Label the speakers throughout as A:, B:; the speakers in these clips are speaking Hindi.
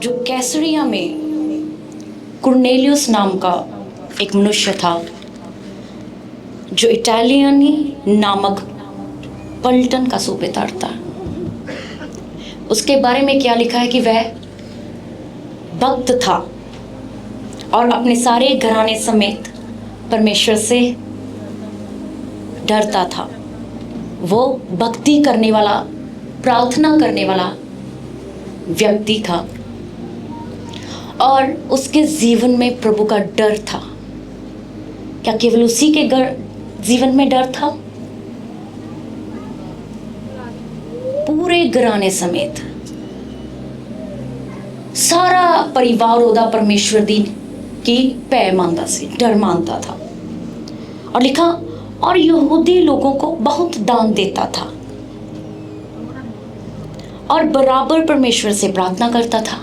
A: जो कैसरिया में कुर्नेलियस नाम का एक मनुष्य था, जो इटालियनी नामक पलटन का सूबेदार था। उसके बारे में क्या लिखा है कि वह भक्त था और अपने सारे घराने समेत परमेश्वर से डरता था। वो भक्ति करने वाला, प्रार्थना करने वाला व्यक्ति था और उसके जीवन में प्रभु का डर था। क्या केवल उसी के जीवन में डर था? पूरे घराने समेत सारा परिवार ओदा परमेश्वर दी की पै मानता से डर मानता था। और लिखा, और यहूदी लोगों को बहुत दान देता था और बराबर परमेश्वर से प्रार्थना करता था।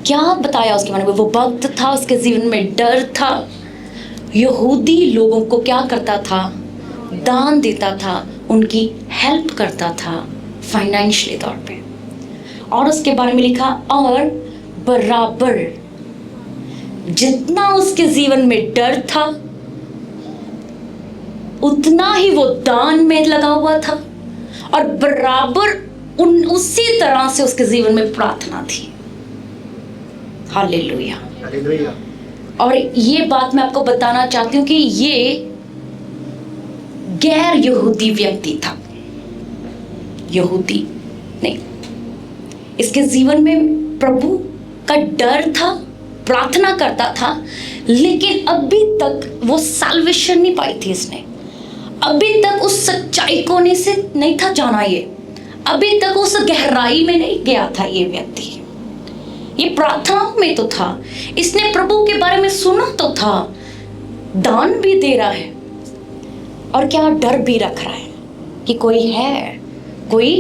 A: क्या बताया उसके बारे में? वो भक्त था, उसके जीवन में डर था, यहूदी लोगों को क्या करता था? दान देता था, उनकी हेल्प करता था फाइनेंशियली तौर पे। और उसके बारे में लिखा, और बराबर जितना उसके जीवन में डर था उतना ही वो दान में लगा हुआ था और बराबर उसी तरह से उसके जीवन में प्रार्थना थी। हालेलुया। और ये बात मैं आपको बताना चाहती हूँ कि ये गैर यहूदी व्यक्ति था, यहूदी नहीं। इसके जीवन में प्रभु का डर था, प्रार्थना करता था, लेकिन अभी तक वो साल्वेशन नहीं पाई थी इसने। अभी तक उस सच्चाई को नहीं था जाना, ये अभी तक उस गहराई में नहीं गया था ये व्यक्ति। ये प्रार्थनाओं में तो था, इसने प्रभु के बारे में सुना तो था, दान भी दे रहा है और क्या डर भी रख रहा है कि कोई है, कोई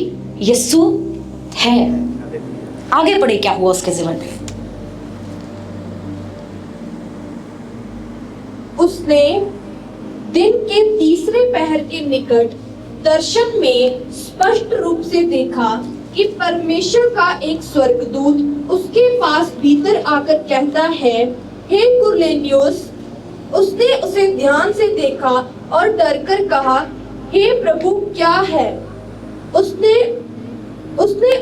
A: यीशु है। आगे बढ़े, क्या हुआ उसके जीवन में?
B: उसने दिन के तीसरे पहर के निकट दर्शन में स्पष्ट रूप से देखा कि परमेश्वर का एक स्वर्गदूत उसके पास भीतर आकर कहता है, हे कुरनेलियुस। उसने उसे ध्यान से देखा और डरकर कहा, हे प्रभु, क्या है? उसने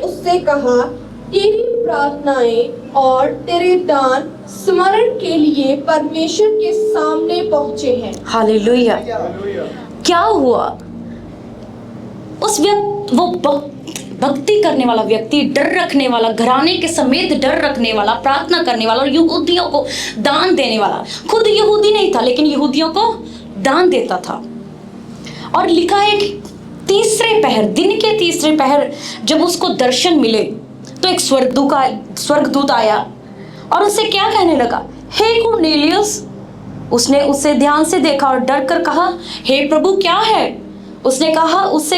B: उससे कहा, तेरी प्रार्थनाएं और तेरे दान स्मरण के लिए परमेश्वर के सामने पहुंचे हैं।
A: हालेलुया। क्या हुआ? उस व्यक्ति, वो भक्ति करने वाला व्यक्ति, डर रखने वाला, घराने के समेत डर रखने वाला, प्रार्थना करने वाला और यहूदियों को दान देने वाला, खुद यहूदी नहीं था लेकिन यहूदियों को दान देता था। और लिखा है कि दिन के तीसरे पहर जब उसको दर्शन मिले तो एक स्वर्गदूत आया और उससे क्या कहने लगा, हे कुरनेलियुस। उसने उसे ध्यान से देखा और डर कर कहा, हे प्रभु, क्या है? उससे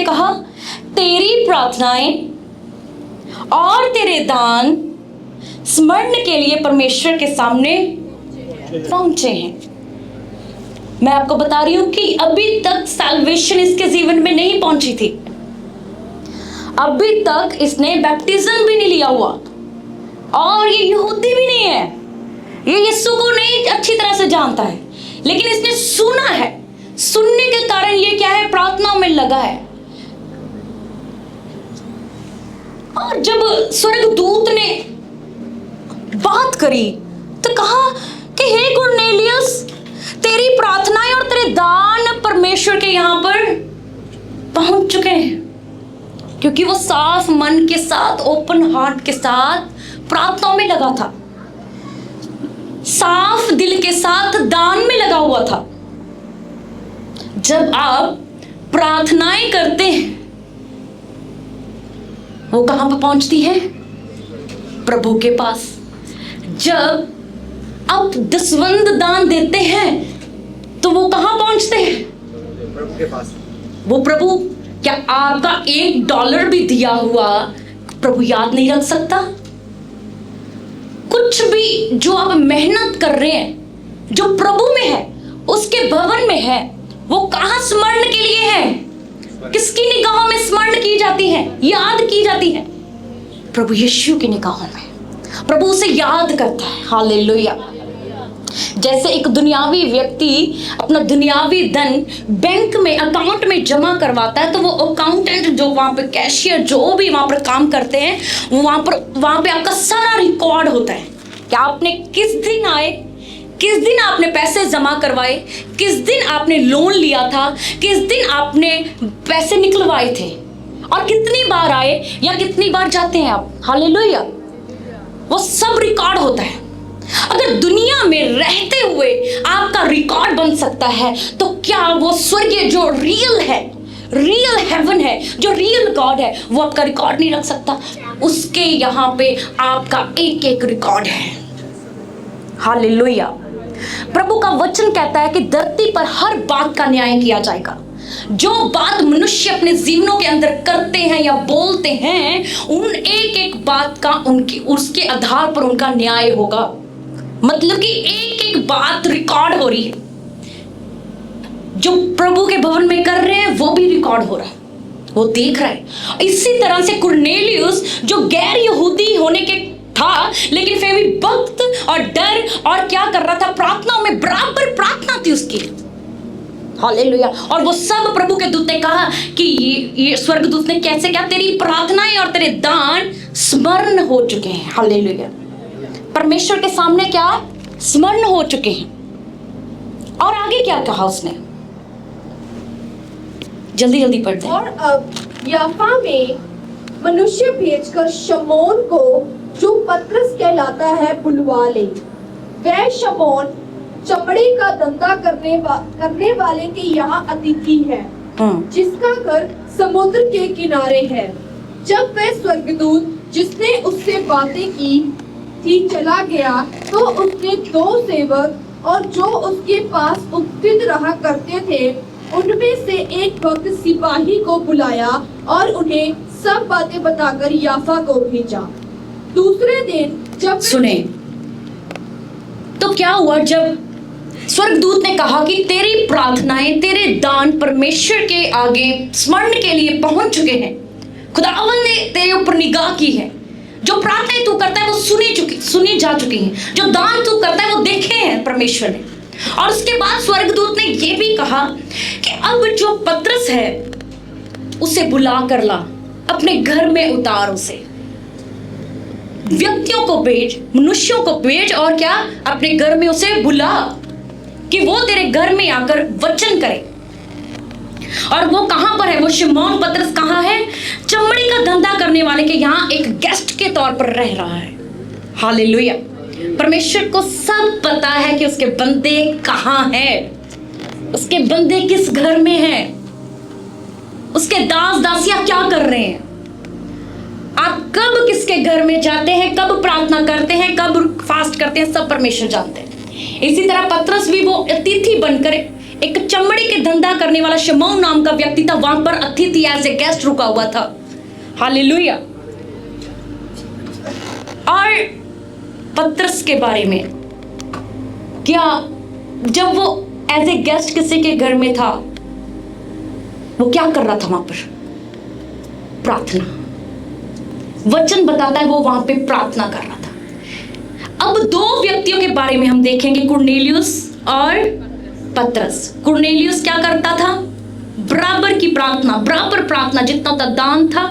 A: कहा, तेरी प्रार्थनाएं और तेरे दान स्मरण के लिए परमेश्वर के सामने पहुंचे हैं। मैं आपको बता रही हूं कि अभी तक सैल्वेशन इसके जीवन में नहीं पहुंची थी। अभी तक इसने बैप्टिज्म भी नहीं लिया हुआ और ये यहूदी भी नहीं है, ये यीशु को नहीं अच्छी तरह से जानता है, लेकिन इसने सुना है। सुनने के कारण ये क्या है? प्रार्थना में लगा है। और जब स्वर्गदूत ने बात करी तो कहा कि हे कुरनेलियुस, तेरी प्रार्थनाएं और तेरे दान परमेश्वर के यहां पर पहुंच चुके हैं। क्योंकि वो साफ मन के साथ, ओपन हार्ट के साथ प्रार्थना में लगा था, साफ दिल के साथ दान में लगा हुआ था। जब आप प्रार्थनाएं करते हैं वो कहां पर पहुंचती है? प्रभु के पास। जब आप दसवंध दान देते हैं तो वो कहां पहुंचते हैं?
C: प्रभु के पास।
A: वो प्रभु, क्या आपका $1 भी दिया हुआ प्रभु याद नहीं रख सकता? कुछ भी जो आप मेहनत कर रहे हैं, जो प्रभु में है, उसके भवन में है, वो कहां स्मरण के लिए है? किसकी निगाहों में स्मरण की जाती है, याद की जाती है? प्रभु यीशु की निगाहों में प्रभु उसे याद करता है। हालेलुया। जैसे एक दुनियावी व्यक्ति अपना दुनियावी धन बैंक में अकाउंट में जमा करवाता है, तो वो अकाउंटेंट जो वहाँ पे कैशियर जो भी वहाँ पर काम करते हैं, वहाँ पे आपका सारा रिकॉर्ड होता है कि आपने किस दिन आए, किस दिन आपने पैसे जमा करवाए, किस दिन आपने लोन लिया था, किस दिन आपने पैसे निकलवाए थे और कितनी बार आए या कितनी बार जाते हैं आप। हालेलुया। वो सब रिकॉर्ड होता है। अगर दुनिया में रहते हुए आपका रिकॉर्ड बन सकता है, तो क्या वो स्वर्गीय जो रियल है, रियल हेवन है, जो रियल गॉड है, वो आपका रिकॉर्ड नहीं रख सकता? उसके यहाँ पे आपका एक एक रिकॉर्ड है। हालेलुया। प्रभु का वचन कहता है कि धरती पर हर बात का न्याय किया जाएगा। जो बात मनुष्य अपने जीवनों के अंदर करते हैं या बोलते हैं, उन एक एक बात का उसके आधार पर उनका न्याय होगा। मतलब कि एक एक बात रिकॉर्ड हो रही है। जो प्रभु के भवन में कर रहे हैं वो भी रिकॉर्ड हो रहा है, वो देख रहा है। इसी तरह से कुरनेलियुस जो गैर यहूदी होने के था, लेकिन फिर भी भक्त और डर और क्या कर रहा था, प्रार्थनाओं में बराबर प्रार्थना थी उसकी। हालेलुया। और वो सब प्रभु के दूत ने कहा कि ये स्वर्गदूत ने कैसे क्या, तेरी प्रार्थनाएं और तेरे दान स्मरण हो चुके हैं। हालेलुया। परमेश्वर के सामने क्या स्मरण हो चुके हैं। और आगे क्या कहा उसने, जल्दी जल्दी पढ़ दे।
B: और अब याफा में मनुष्य भेजकर शमौन को, जो पतरस कहलाता है, बुलवा ले। वह शमौन चमड़े का धंधा करने वाले के यहाँ अतिथि है, जिसका घर समुद्र के किनारे है। जब वह स्वर्गदूत जिसने उससे बातें की थी चला गया, तो उसने 2 सेवक और जो उसके पास उपस्थित रहा करते थे, उनमें से एक भक्त सिपाही को बुलाया और उन्हें सब बातें बताकर याफा को भेजा। दूसरे दिन जब
A: सुने तो क्या हुआ, जब स्वर्गदूत ने कहा कि तेरी प्रार्थनाएं, तेरे दान परमेश्वर के आगे स्मरण के लिए पहुंच चुके हैं, खुदावंद ने तेरे ऊपर निगाह की है, जो प्रार्थनाएं तू करता है वो सुनी जा चुकी हैं, जो दान तू करता है वो देखे हैं परमेश्वर ने। और उसके बाद स्वर्गदूत ने ये भी कहा कि अब जो पतरस है उसे बुला कर ला, अपने घर में उतार, उसे व्यक्तियों को भेज, मनुष्यों को भेज, और क्या अपने घर में उसे बुला कि वो तेरे घर में आकर वचन करे। और वो कहां पर है, वो शिमोन पतरस कहां है, चमड़ी का धंधा करने वाले के यहाँ एक गेस्ट के तौर पर रह रहा है। हालेलुया। परमेश्वर को सब पता है कि उसके बंदे कहां हैं, उसके बंदे किस घर में हैं, उसके दास दासियां क्या कर रहे हैं। आप कब किसके घर में जाते हैं, कब प्रार्थना करते हैं, कब फास्ट करते हैं, सब परमेश्वर जानते हैं। इसी तरह पतरस भी वो अतिथि बनकर, एक चमड़े के धंधा करने वाला शमौन नाम का व्यक्ति था, वहां पर अतिथि एज ए गेस्ट रुका हुआ था। हालेलुया। और पतरस के बारे में क्या, जब वो एज ए गेस्ट किसी के घर में था, वो क्या कर रहा था वहां पर, प्रार्थना। वचन बताता है वो वहां पे प्रार्थना कर रहा था। अब 2 व्यक्तियों के बारे में हम देखेंगे, कुरनेलियुस और पतरस। कुरनेलियुस क्या करता था, बराबर की प्रार्थना, बराबर प्रार्थना, जितना का दान था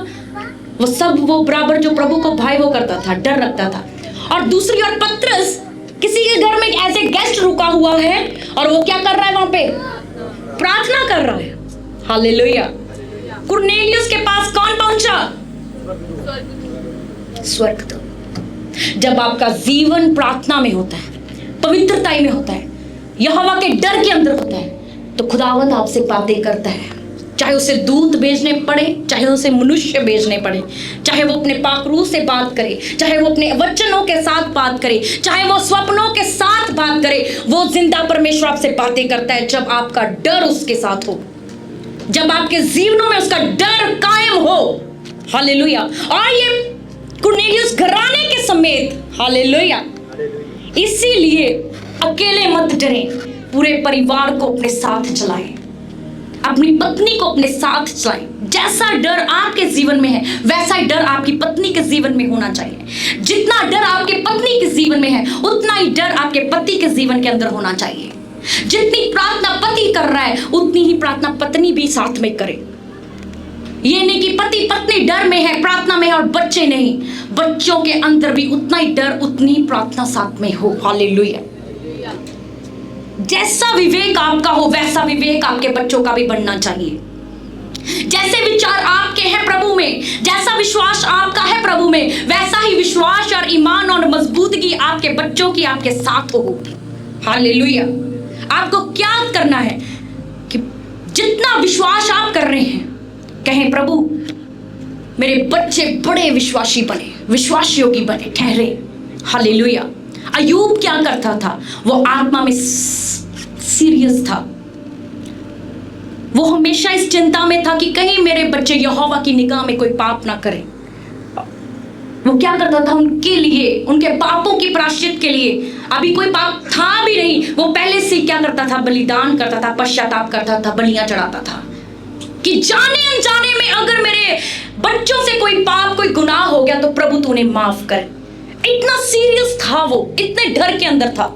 A: वो सब वो बराबर जो प्रभु को भाई वो करता था, डर रखता था। और दूसरी ओर पतरस किसी के घर में एज ए गेस्ट रुका हुआ है और वो क्या कर रहा है, वहां पे प्रार्थना कर रहा है। हालेलुया। कुरनेलियुस के पास कौन पहुंचा, स्वर्गदूत। जब आपका जीवन प्रार्थना में होता है, पवित्रता में होता है, यहोवा के डर के अंदर होता है, तो खुदावंद आपसे बातें करता है। चाहे उसे दूत भेजने पड़े, चाहे उसे मनुष्य भेजने पड़े, चाहे वो अपने पाक रूह से बात करे, चाहे वो अपने वचनों के साथ बात करे, चाहे वो स्वप्नों के साथ बात करे, वो जिंदा परमेश्वर आपसे बातें करता है जब आपका डर उसके साथ हो, जब आपके जीवनों में उसका डर कायम हो। हालेलुया। और ये कुरनेलियुस घराने के समेत, हालेलुया। इसीलिए अकेले मत डरें, पूरे परिवार को अपने साथ चलाएं, अपनी पत्नी को अपने साथ चलाएं, जैसा डर आपके जीवन में है वैसा ही डर आपकी पत्नी के जीवन में होना चाहिए। जितना डर आपके पत्नी के जीवन में है उतना ही डर आपके पति के जीवन के अंदर होना चाहिए। जितनी प्रार्थना पति कर रहा है उतनी ही प्रार्थना पत्नी भी साथ में करे। ये नहीं कि पति पत्नी डर में है, प्रार्थना में है और बच्चे नहीं, बच्चों के अंदर भी उतना ही डर उतनी ही प्रार्थना साथ में हो। हालेलुया। जैसा विवेक आपका हो वैसा विवेक आपके बच्चों का भी बनना चाहिए। जैसे विचार आपके हैं प्रभु में, जैसा विश्वास आपका है प्रभु में, वैसा ही विश्वास और ईमान और मजबूती आपके बच्चों की आपके साथ होगी। हालेलुया। आपको क्या करना है कि जितना विश्वास आप कर रहे हैं कहें प्रभु मेरे बच्चे बड़े विश्वासी बने, विश्वास योगी बने, ठहरे। हालेलुया। अय्यूब क्या करता था? वो आत्मा में सीरियस था। वो हमेशा इस चिंता में था कि कहीं मेरे बच्चे यहोवा की निगाह में कोई पाप ना करें। वो क्या करता था? उनके लिए, उनके पापों की प्रायश्चित के लिए, अभी कोई पाप था भी नहीं, वो पहले से क्या करता था? बलिदान करता था, पश्चाताप करता था, बलियां चढ़ाता था कि जाने अनजाने में अगर मेरे बच्चों से कोई पाप, कोई गुनाह हो गया तो प्रभु तू उन्हें माफ कर। इतना सीरियस था वो, इतने डर के अंदर था।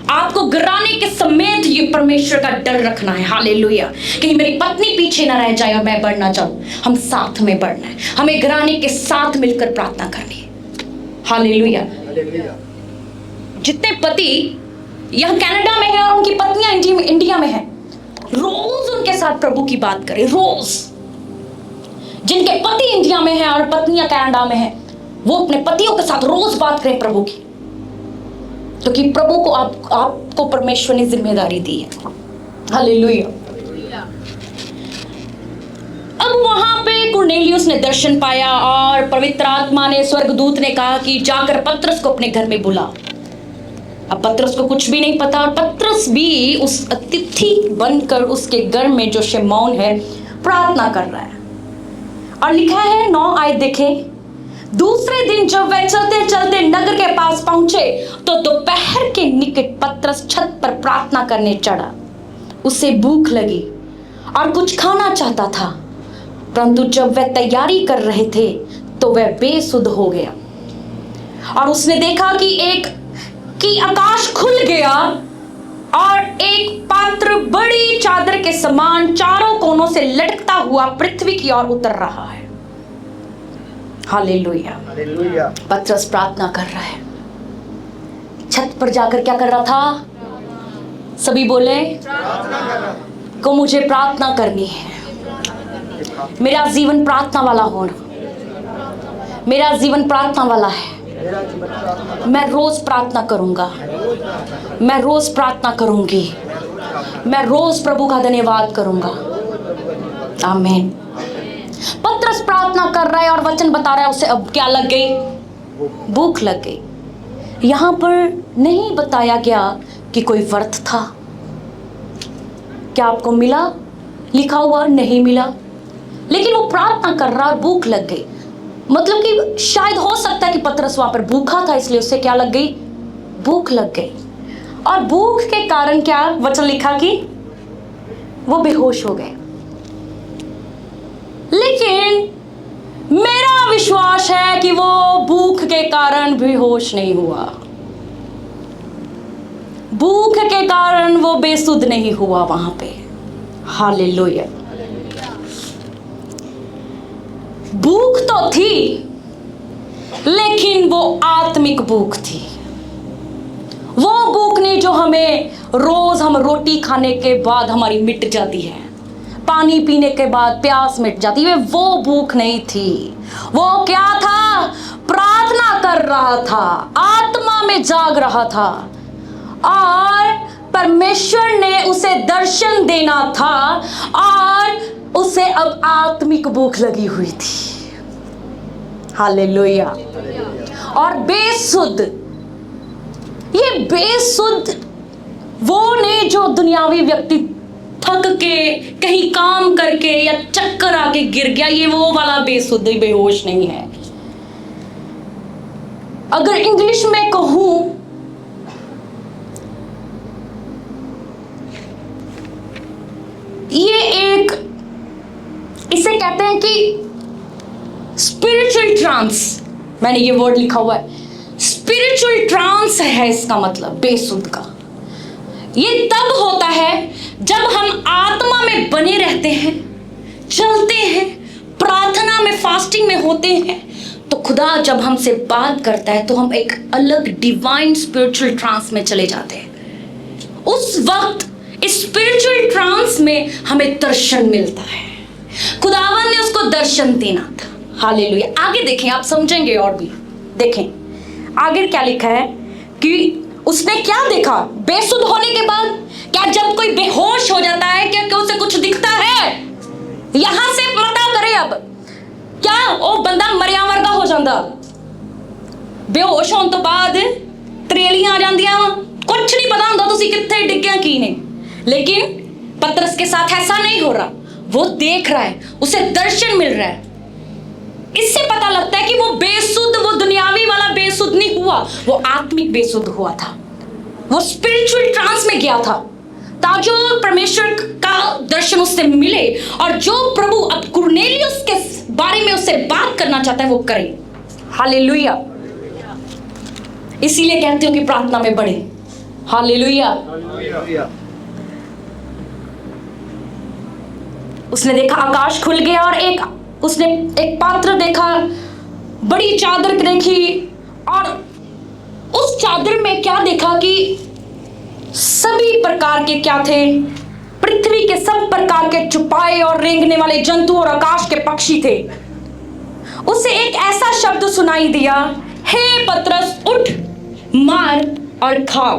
A: आपको गिराने के समेत ये परमेश्वर का डर रखना है। हालेलुया। कहीं मेरी पत्नी पीछे ना रह जाए और मैं बढ़ ना जाऊं। हम साथ में बढ़ना है, हमें गिराने के साथ मिलकर प्रार्थना करनी है। हालेलुया। जितने पति यह कनाडा में है और उनकी पत्नियां इंडिया में है, रोज उनके साथ प्रभु की बात करें। रोज जिनके पति इंडिया में है और पत्नियां कनाडा में है, वो अपने पतियों के साथ रोज बात करें प्रभु की, क्योंकि प्रभु को आपको परमेश्वर ने जिम्मेदारी दी है। हालेलुया। अब वहां पे कुरनेलियुस ने दर्शन पाया और पवित्र आत्मा ने, स्वर्गदूत ने कहा कि जाकर पतरस को अपने घर में बुला। अब पतरस को कुछ भी नहीं पता और पतरस भी उस अतिथि बनकर उसके घर में जो शमौन है प्रार्थना कर रहा है। और लिखा है 9 आयत देखें। दूसरे दिन जब वह चलते चलते नगर के पास पहुंचे तो दोपहर के निकट पतरस छत पर प्रार्थना करने चढ़ा। उसे भूख लगी और कुछ खाना चाहता था, परंतु जब वह तैयारी कर रहे थे तो वह बेसुध हो गया। और उसने देखा कि आकाश खुल गया और एक पात्र बड़ी चादर के समान चारों कोनों से लटकता हुआ पृथ्वी की ओर उतर रहा है। हालेलुया। पतरस प्रार्थना कर रहा है। छत पर जाकर क्या कर रहा था? सभी बोले को मुझे प्रार्थना करनी है। मेरा जीवन प्रार्थना वाला होना, मेरा जीवन प्रार्थना वाला है। मैं रोज प्रार्थना करूंगा, मैं रोज प्रार्थना करूंगी, मैं रोज प्रभु का धन्यवाद करूंगा। आमीन। पतरस प्रार्थना कर रहा है और वचन बता रहा है उसे अब क्या लग गई? भूख लग गई। यहां पर नहीं बताया गया कि कोई व्रत था। क्या आपको मिला? लिखा हुआ नहीं मिला, लेकिन वो प्रार्थना कर रहा और भूख लग गई। मतलब कि शायद हो सकता है कि पतरस वहां पर भूखा था, इसलिए उसे क्या लग गई? भूख लग गई। और भूख के कारण क्या वचन लिखा कि वो बेहोश हो गए। लेकिन मेरा विश्वास है कि वो भूख के कारण बेहोश नहीं हुआ, भूख के कारण वो बेसुध नहीं हुआ वहां पे। हालेलुया। भूख तो थी, लेकिन वो आत्मिक भूख थी। वो भूख नहीं जो हमें रोज हम रोटी खाने के बाद हमारी मिट जाती है, पानी पीने के बाद प्यास मिट जाती है। वो भूख नहीं थी। वो क्या था? प्रार्थना कर रहा था, आत्मा में जाग रहा था और परमेश्वर ने उसे दर्शन देना था और उसे अब आत्मिक भूख लगी हुई थी। हालेलुया। और बेसुध, ये बेसुध वो नहीं जो दुनियावी व्यक्ति थक के कहीं काम करके या चक्कर आके गिर गया, ये वो वाला बेसुध बेहोश नहीं है। अगर इंग्लिश में कहूं, ये एक इसे कहते हैं कि स्पिरिचुअल ट्रांस। मैंने ये वर्ड लिखा हुआ है, स्पिरिचुअल ट्रांस है इसका मतलब, बेसुध का। ये तब होता है जब हम आत्मा में बने रहते हैं, चलते हैं, प्रार्थना में, फास्टिंग में होते हैं, तो खुदा जब हमसे बात करता है तो हम एक अलग डिवाइन स्पिरिचुअल ट्रांस में चले जाते हैं। उस वक्त इस स्पिरिचुअल ट्रांस में हमें दर्शन मिलता है। खुदावन ने उसको दर्शन देना था। हालेलुया। आगे देखें, आप समझेंगे और भी। देखें आगे क्या लिखा है कि उसने क्या देखा बेसुध होने के बाद। क्या जब कोई बेहोश हो जाता है क्या उसे कुछ दिखता है? यहां से पता करे अब, क्या वो बंदा मरिया वर्गा हो जाता? बेहोश होने तो बाद त्रेलियां आ जांदियां, कुछ नहीं पता होंदा तुसी कित्थे डिग्गिया की ने। लेकिन पतरस के साथ ऐसा नहीं हो रहा, वो देख रहा है, उसे दर्शन मिल रहा है। इससे पता लगता है कि वो बेसुध, वो दुनियावी वाला बेसुध नहीं हुआ, वो आत्मिक बेसुध हुआ था। वो स्पिरिचुअल ट्रांस में गया था ताकि परमेश्वर का दर्शन उससे मिले और जो प्रभु अब कुरनेलियुस के बारे में उससे बात करना चाहता है वो करे। हालेलुया। इसीलिए कहती हूं कि प्रार्थना में बढ़े। हालेलुया। उसने देखा आकाश खुल गया और उसने एक पात्र देखा, बड़ी चादर देखी, और उस चादर में क्या देखा कि सभी प्रकार के क्या थे, पृथ्वी के सब प्रकार के चुपाए और रेंगने वाले जंतु और आकाश के पक्षी थे। उसे एक ऐसा शब्द सुनाई दिया, हे पतरस उठ, मार और खा।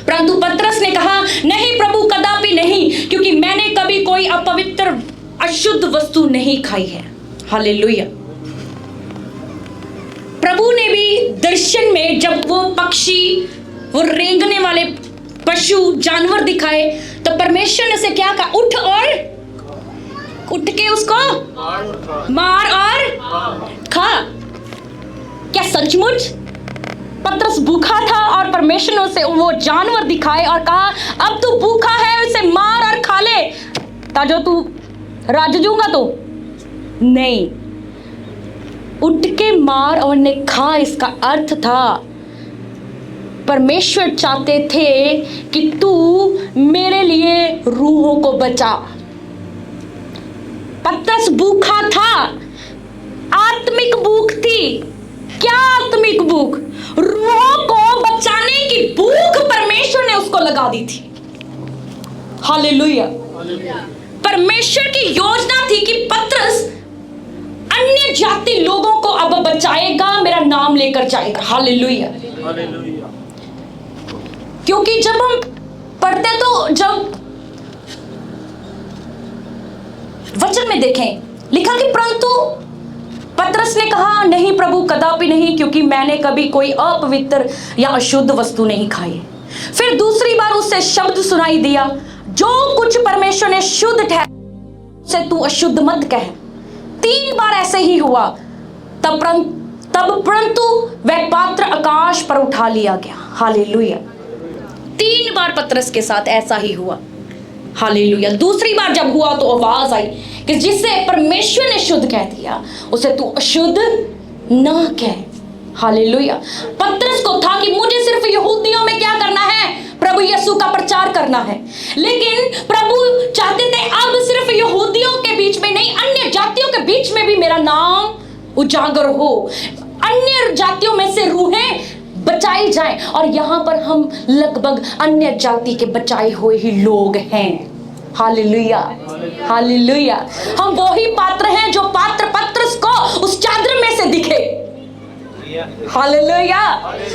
A: परंतु पतरस ने कहा, नहीं प्रभु, कदापि नहीं, क्योंकि मैंने कभी कोई अपवित्र अशुद्ध वस्तु नहीं खाई है। हालेलुया। प्रभु ने भी दर्शन में जब वो पक्षी, वो रेंगने वाले पशु जानवर दिखाए तो परमेश्वर ने उसे क्या कहा, उठ और उठ के उसको मार और खा। क्या सचमुच पतरस भूखा था और परमेश्वर ने उसे वो जानवर दिखाए और कहा, अब तू भूखा है, उसे मार और खा ले ताजो तू राज जूंगा? तो नहीं, उठ के मार और ने खा, इसका अर्थ था परमेश्वर चाहते थे कि तू मेरे लिए रूहों को बचा। पतरस भूखा था, आत्मिक भूख थी। क्या आत्मिक भूख? रूहों को बचाने की भूख परमेश्वर ने उसको लगा दी थी। हालेलुया। परमेश्वर की योजना थी कि पतरस अन्य जाति लोगों को अब बचाएगा, मेरा नाम लेकर जाएगा। हालेलुया। क्योंकि जब हम पढ़ते तो जब वचन में देखें लिखा कि परंतु पतरस ने कहा, नहीं प्रभु, कदापि नहीं, क्योंकि मैंने कभी कोई अपवित्र या अशुद्ध वस्तु नहीं खाई। फिर दूसरी बार उससे शब्द सुनाई दिया, जो कुछ परमेश्वर ने शुद्ध ठहराया उसे तू अशुद्ध मत कह। 3 बार ऐसे ही हुआ। तब परंतु वह पात्र आकाश पर उठा लिया गया। हालेलुया। 3 बार पतरस के साथ ऐसा ही हुआ। हालेलुया। दूसरी बार जब हुआ तो आवाज आई कि जिसे परमेश्वर ने शुद्ध कह दिया उसे तू अशुद्ध ना कह। हालेलुया। पतरस को था कि मुझे सिर्फ यहूदियों में क्या करना है, प्रभु यीशु का प्रचार करना है। लेकिन प्रभु चाहते थे अब सिर्फ यहूदियों के बीच में नहीं, अन्य जातियों के बीच में भी मेरा नाम उजागर हो, अन्य जातियों में से रूहें बचाई जाएं। और यहाँ पर हम लगभग अन्य जाति के बचाए हुए ही लोग हैं। हालेलुया। हालेलुया। हम वही पात्र हैं जो पात्र पतरस को उस चादर में से दिखे। हालेलुया।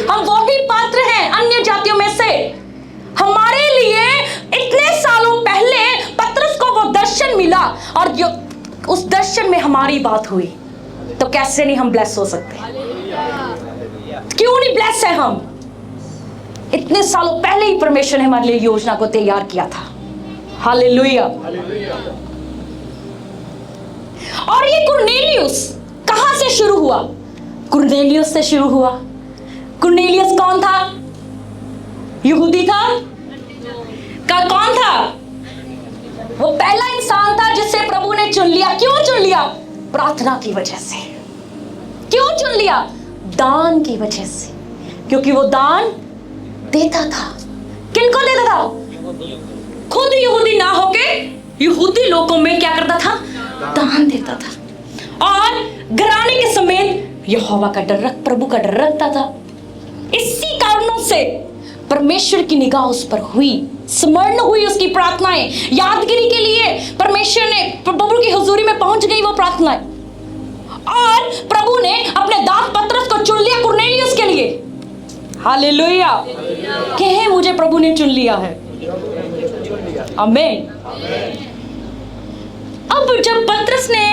A: हम वही पात्र हैं अन्य जातियों में से। हमारे लिए इतने सालों पहले पतरस को वो दर्शन मिला और उस दर्शन में हमारी बात हुई, तो कैसे नहीं हम ब्लेस हो सकते? क्यों नहीं ब्लेस है हम? इतने सालों पहले ही परमेश्वर ने हमारे लिए योजना को तैयार किया था। हालेलुया। और ये कुरनेलियुस कहां से शुरू हुआ? कुरनेलियुस से शुरू हुआ। कुरनेलियुस कौन था? यहूदी था? कौन था? वो पहला इंसान था जिससे प्रभु ने चुन लिया। क्यों चुन लिया? प्रार्थना की वजह से। क्यों चुन लिया? दान की वजह से, क्योंकि वो दान देता था। किनको देता था? खुद यहूदी ना होके यहूदी लोगों में क्या करता था? दान देता था। और घराने के समेत यहोवा का डर रख, प्रभु का डर रखता था। इसी कारणों से परमेश्वर की निगाह उस पर हुई, स्मरण हुई उसकी प्रार्थनाएं, यादगिरी के लिए परमेश्वर ने प्रभु की हुजूरी में पहुंच गई वो प्रार्थनाएं। और प्रभु ने अपने दास पतरस को चुन लिया कुरनेलियुस के लिए। हालेलुया। कहे मुझे प्रभु ने चुन लिया है। आमीन। अब जब पतरस ने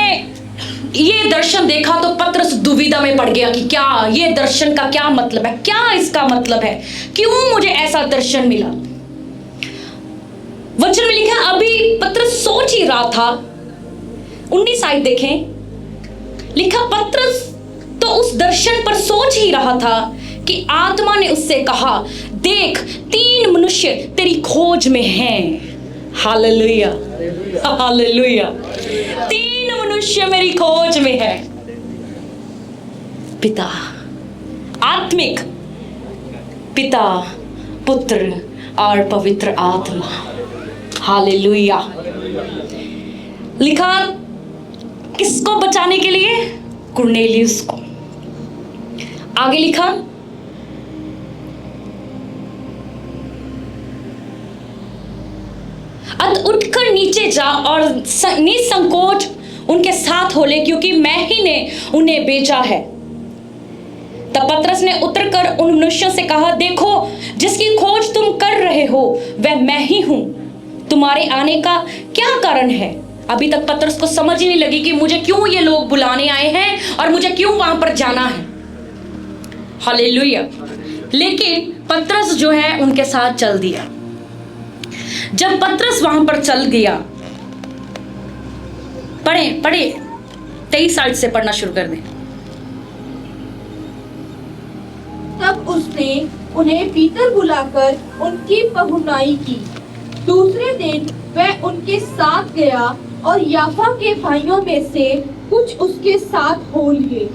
A: ये दर्शन देखा तो पतरस दुविधा में पड़ गया कि क्या ये दर्शन का क्या मतलब है, क्या इसका मतलब है, क्यों मुझे ऐसा दर्शन मिला। वचन में लिखा, अभी पतरस सोच ही रहा था। 19 आयत देखें, लिखा पतरस तो उस दर्शन पर सोच ही रहा था कि आत्मा ने उससे कहा, देख 3 मनुष्य तेरी खोज में हैं। Hallelujah, hallelujah. 3 मनुष्य मेरी खोज में है। पिता, आत्मिक पिता, पुत्र और पवित्र आत्मा। हालेलुया। लिखा किसको बचाने के लिए? कुरनेलियुस को। आगे लिखा, अत उठकर नीचे जा और निसंकोच उनके साथ हो ले, क्योंकि मैं ही ने उन्हें भेजा है। तब पतरस ने उतरकर उन मनुष्यों से कहा, देखो जिसकी खोज तुम कर रहे हो वह मैं ही हूं। तुम्हारे आने का क्या कारण है? अभी तक पतरस को समझ ही नहीं लगी कि मुझे क्यों ये लोग बुलाने आए हैं और मुझे क्यों वहां पर जाना है। हालेलुया। लेकिन पतरस जो है उनके साथ चल दिया। जब पतरस वहां पर चल गया, पढ़े 23 आयत से पढ़ना शुरू कर दें।
B: तब उसने उन्हें भीतर बुलाकर उनकी पहुनाई की। दूसरे दिन वह उनके साथ गया और याफा के भाइयों में से कुछ उसके साथ हो लिए।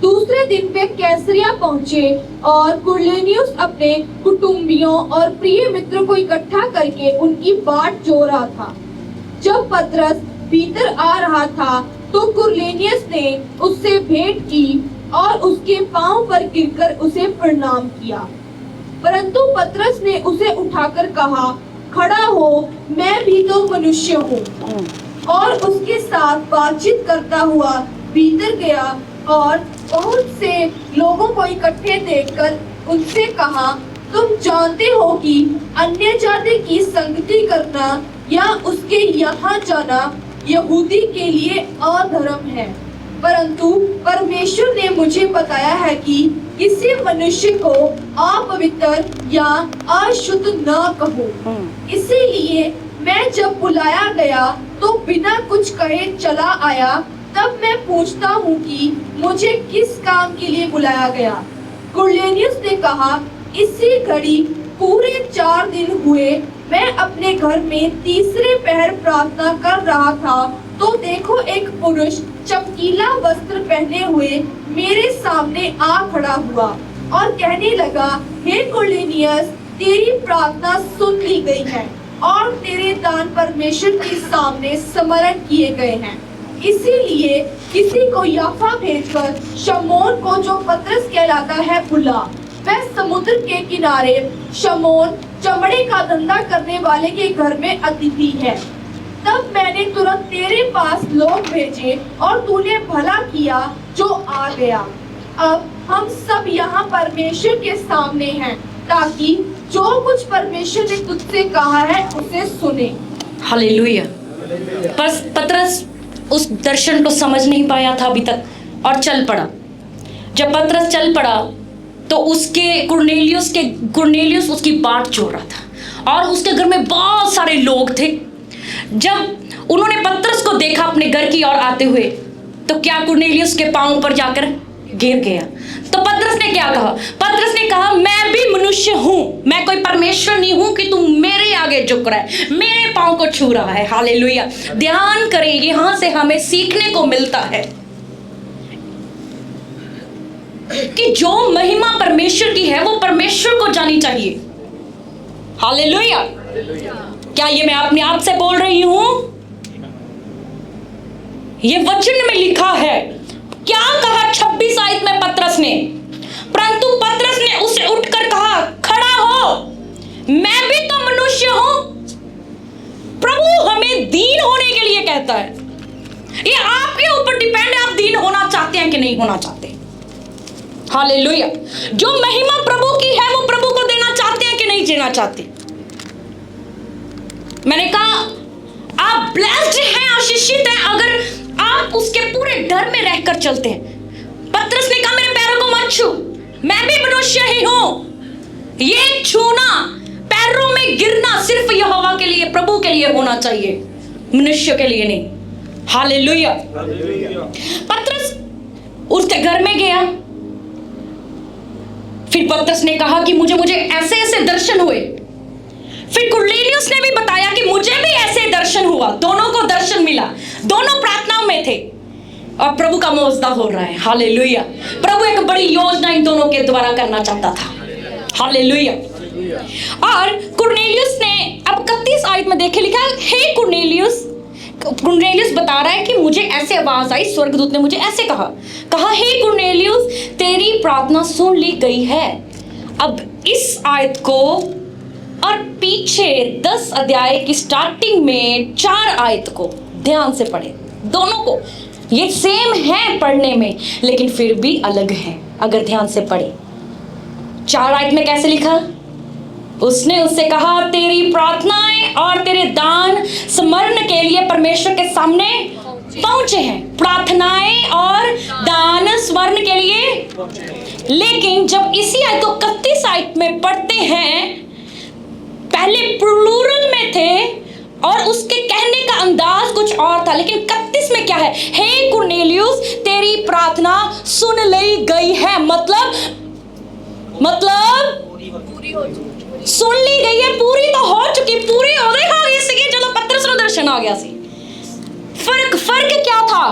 B: दूसरे दिन वे कैसरिया पहुंचे और कुरनेलियुस अपने कुटुंबियों और प्रिय मित्रों को इकट्ठा करके उनकी बाट जो रहा था। जब पतरस भीतर आ रहा था तो कुरनेलियुस ने उससे भेंट की और उसके पांव पर गिरकर उसे प्रणाम किया। परंतु पतरस ने उसे उठाकर कहा, खड़ा हो, मैं भी तो मनुष्य हूँ। और उसके साथ बातचीत करता हुआ भीतर गया और बहुत से लोगों को इकट्ठे देखकर उनसे कहा, तुम जानते हो कि अन्य जाति की संगति करना या उसके यहाँ जाना यहूदी के लिए अधर्म है, परंतु परमेश्वर ने मुझे बताया है कि किसी मनुष्य को अपवित्र या अशुद्ध न कहो। इसीलिए मैं जब बुलाया गया तो बिना कुछ कहे चला आया। तब मैं पूछता हूँ कि मुझे किस काम के लिए बुलाया गया। कुरनेलियुस ने कहा, इसी घड़ी पूरे 4 दिन हुए मैं अपने घर में तीसरे पहर प्रार्थना कर रहा था, तो देखो एक पुरुष चमकीला वस्त्र पहने हुए मेरे सामने आ खड़ा हुआ और कहने लगा, हे कुरनेलियुस, तेरी प्रार्थना सुन ली गई है और तेरे दान परमेश्वर के सामने स्मरण किए गए हैं। इसीलिए किसी को याफा भेजकर शमौन को, जो पतरस कहलाता है, बुला। वह समुद्र के किनारे शमौन चमड़े का धंधा करने वाले के घर में अतिथि है। तब मैंने तुरंत तेरे पास लोग भेजे और तूने भला किया जो आ गया। अब हम सब यहाँ परमेश्वर के सामने हैं, ताकि जो कुछ परमेश्वर ने तुझसे कहा है उसे सुने।
A: हालेलुया। पर पतरस उस दर्शन को समझ नहीं पाया था अभी तक और चल पड़ा। जब पतरस चल पड़ा तो उसके कुरनेलियुस उसकी बाट जोड़ रहा था और उसके घर में बहुत सारे लोग थे। जब उन्होंने पतरस को देखा अपने घर की ओर आते हुए, तो क्या कुरनेलियुस के पांव पर जाकर गिर गया। तो पतरस ने क्या कहा? पतरस ने कहा मैं भी मनुष्य हूं, मैं कोई परमेश्वर नहीं हूं कि तू मेरे आगे झुक रहा है, मेरे पांव को छू रहा है। हालेलुया। ध्यान करें, यहां से हमें सीखने को मिलता है कि जो महिमा परमेश्वर की है वो परमेश्वर को जानी चाहिए। हालेलुया। क्या ये मैं अपने आप से बोल रही हूं? ये वचन में लिखा है। क्या कहा 26 आयत में पतरस ने? परंतु पतरस ने उसे उठकर कहा खड़ा हो, मैं भी तो मनुष्य हूं। प्रभु हमें दीन होने के लिए कहता है। ये आपके ऊपर डिपेंड है, आप दीन होना चाहते हैं कि नहीं होना चाहते। हालेलुया। जो महिमा प्रभु की है वो प्रभु को देना चाहते हैं कि नहीं देना चाहते? मैंने कहा आप ब्लेस्ड हैं, आशीषित हैं अगर आप उसके पूरे डर में रहकर चलते हैं। पतरस ने कहा मेरे पैरों को मत छू, मैं भी मनुष्य ही हूं। ये छूना, पैरों में गिरना सिर्फ यहोवा के लिए, प्रभु के लिए होना चाहिए, मनुष्य के लिए नहीं। हालेलुया। पतरस उसके घर में गया। फिर पतरस ने कहा कि मुझे ऐसे ऐसे दर्शन हुए। फिर कुरनेलियुस ने भी बताया कि मुझे भी ऐसे दर्शन हुआ। दोनों को दर्शन मिला, दोनों प्रार्थनाओं में थे और प्रभु का मौजदा हो रहा है। हालेलुया। प्रभु एक बड़ी योजना इन दोनों के द्वारा करना चाहता था। हालेलुया। और कुरनेलियुस ने अब 31 आयत में देखे लिखा है, हे कुरनेलियुस बता रहा है कि मुझे ऐसे आवाज आई, स्वर्गदूत ने मुझे ऐसे कहा हे कुरनेलियुस तेरी प्रार्थना सुन ली गई है। अब इस आयत को और पीछे 10 अध्याय की स्टार्टिंग में 4 आयत को ध्यान से पढ़े। दोनों को ये सेम है पढ़ने में, लेकिन फिर भी अलग है अगर ध्यान से पढ़े। 4 आयत में कैसे लिखा? उसने उससे कहा तेरी प्रार्थनाएं और तेरे दान स्मरण के लिए परमेश्वर के सामने पहुंचे हैं। प्रार्थनाएं और दान स्मरण के लिए। लेकिन जब इसी आयत को 31 आयत में पढ़ते हैं, पहले प्लूरल में थे और उसके कहने का अंदाज कुछ और था, लेकिन 31 में क्या है? हे कुरनेलियुस तेरी प्रार्थना सुन ली गई है। मतलब सुन ली गई है, पूरी तो हो चुकी, पूरी हो गई इसकी जो पतरस को दर्शन आ गया सी। फर्क क्या था?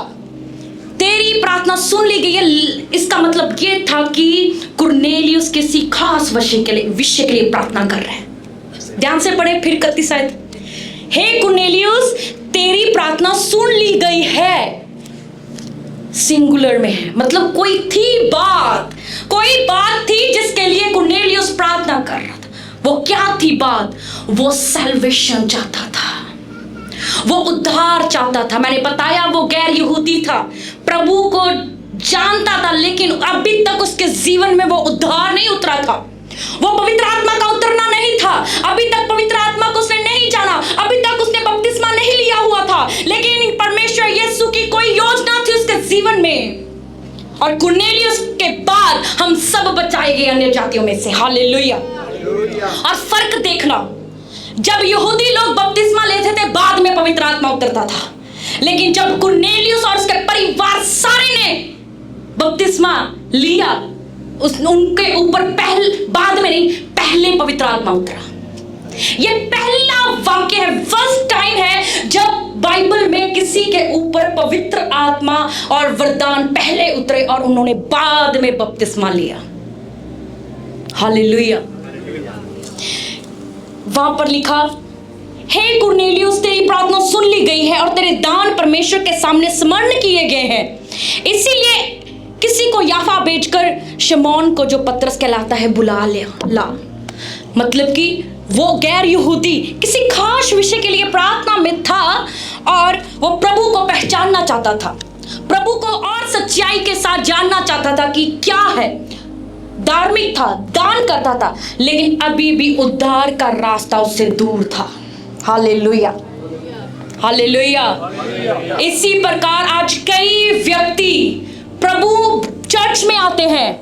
A: तेरी प्रार्थना सुन ली गई है, इसका मतलब ये था कि कुरनेलियुस किसी खास विषय के लिए प्रार्थना कर रहे हैं। ध्यान से पढ़े फिर 31 आयत। हे कुरनेलियुस तेरी प्रार्थना सुन ली गई है, सिंगुलर में है, मतलब कोई बात थी जिसके लिए कुरनेलियुस प्रार्थना कर रहा था। वो क्या थी बात? वो सैल्वेशन चाहता था, वो उद्धार चाहता था। मैंने बताया वो गैर यहूदी था, प्रभु को जानता था, लेकिन अभी तक उसके जीवन में वो उद्धार नहीं उतरा था। वो पवित्र आत्मा का उतरना नहीं था, अभी तक पवित्र आत्मा को उसने नहीं जाना, अभी तक उसने बपतिस्मा नहीं लिया हुआ था। लेकिन परमेश्वर यीशु की कोई योजना थी उसके जीवन में, और कुरनेलियुस के बाद हम सब बचाए गए अन्य जातियों में से। हालेलुया। और फर्क देखना, जब यहूदी लोग बपतिस्मा लेते थे बाद में पवित्र आत्मा उतरता था, लेकिन जब कुरनेलियुस और उसके परिवार सारे ने बपतिस्मा लिया, उनके ऊपर बाद में नहीं, पहले पवित्र आत्मा उतरा। यह पहला वाक्य है, फर्स्ट टाइम है जब बाइबल में किसी के ऊपर पवित्र आत्मा और वरदान पहले उतरे और उन्होंने बाद में बपतिस्मा लिया। हालेलुया। वहां पर लिखा, हे कुरनेलियुस तेरी प्रार्थना सुन ली गई है और तेरे दान परमेश्वर के सामने स्मरण किए गए हैं। इसीलिए किसी को याफा भेजकर शमौन को, जो पतरस कहलाता है, बुला ला। मतलब कि वो गैर यहूदी किसी खास विषय के लिए प्रार्थना में था और वो प्रभु को पहचानना चाहता था, प्रभु को और सच्चाई के साथ जानना चाहता था कि क्या है। धार्मिक था, दान करता था, लेकिन अभी भी उद्धार का रास्ता उससे दूर था। Hallelujah, hallelujah. इसी प्रकार आज कई व्यक्ति प्रभु चर्च में आते हैं,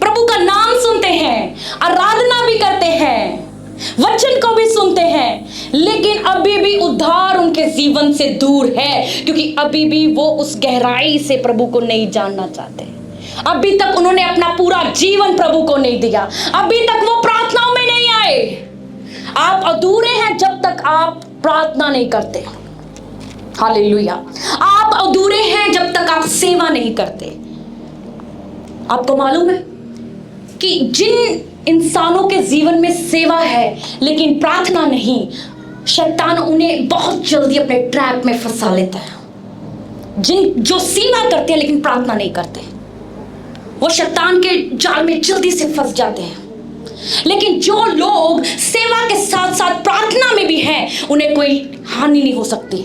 A: प्रभु का नाम सुनते हैं, आराधना भी करते हैं, वचन को भी सुनते हैं, लेकिन अभी भी उद्धार उनके जीवन से दूर है, क्योंकि अभी भी वो उस गहराई से प्रभु को नहीं जानना चाहते। अभी तक उन्होंने अपना पूरा जीवन प्रभु को नहीं दिया, अभी तक वो प्रार्थनाओं में नहीं आए। आप अधूरे हैं जब तक आप प्रार्थना नहीं करते। हालेलुया। आप अधूरे हैं जब तक आप सेवा नहीं करते। आपको मालूम है कि जिन इंसानों के जीवन में सेवा है लेकिन प्रार्थना नहीं, शैतान उन्हें बहुत जल्दी अपने ट्रैप में फंसा लेता है। जो सेवा करते हैं लेकिन प्रार्थना नहीं करते, वो शैतान के जाल में जल्दी से फंस जाते हैं। लेकिन जो लोग सेवा के साथ साथ प्रार्थना में भी हैं, उन्हें कोई हानि नहीं हो सकती,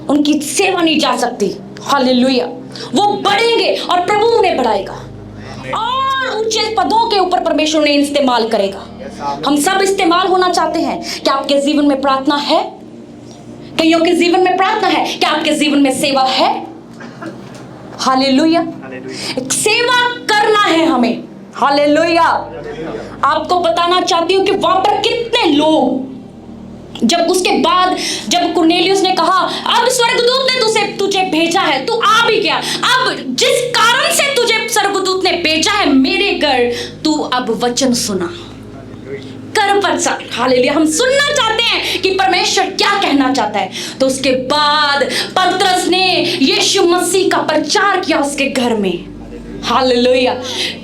A: उनकी सेवा नहीं जा सकती। हालेलुया। वो बढ़ेंगे और प्रभु उन्हें बढ़ाएगा और ऊंचे पदों के ऊपर परमेश्वर उन्हें इस्तेमाल करेगा। हम सब इस्तेमाल होना चाहते हैं। क्या आपके जीवन में प्रार्थना है? कईयों के जीवन में प्रार्थना है। क्या आपके जीवन में सेवा है? हालेलुया। सेवा करना है हमें। हालेलुया। आपको बताना चाहती हूँ कि वहां पर कितने लोग, जब उसके बाद जब कुरनेलियुस ने कहा अब स्वर्गदूत ने तुझे भेजा है, तू आ भी गया, अब जिस कारण से तुझे स्वर्गदूत ने भेजा है मेरे घर, तू अब वचन सुना, कर प्रचार। हालेलुया। हम सुनना चाहते हैं कि परमेश्वर क्या कहना चाहता है। तो उसके बाद पतरस ने यीशु मसीह का प्रचार किया उसके घर में। हालेलुया।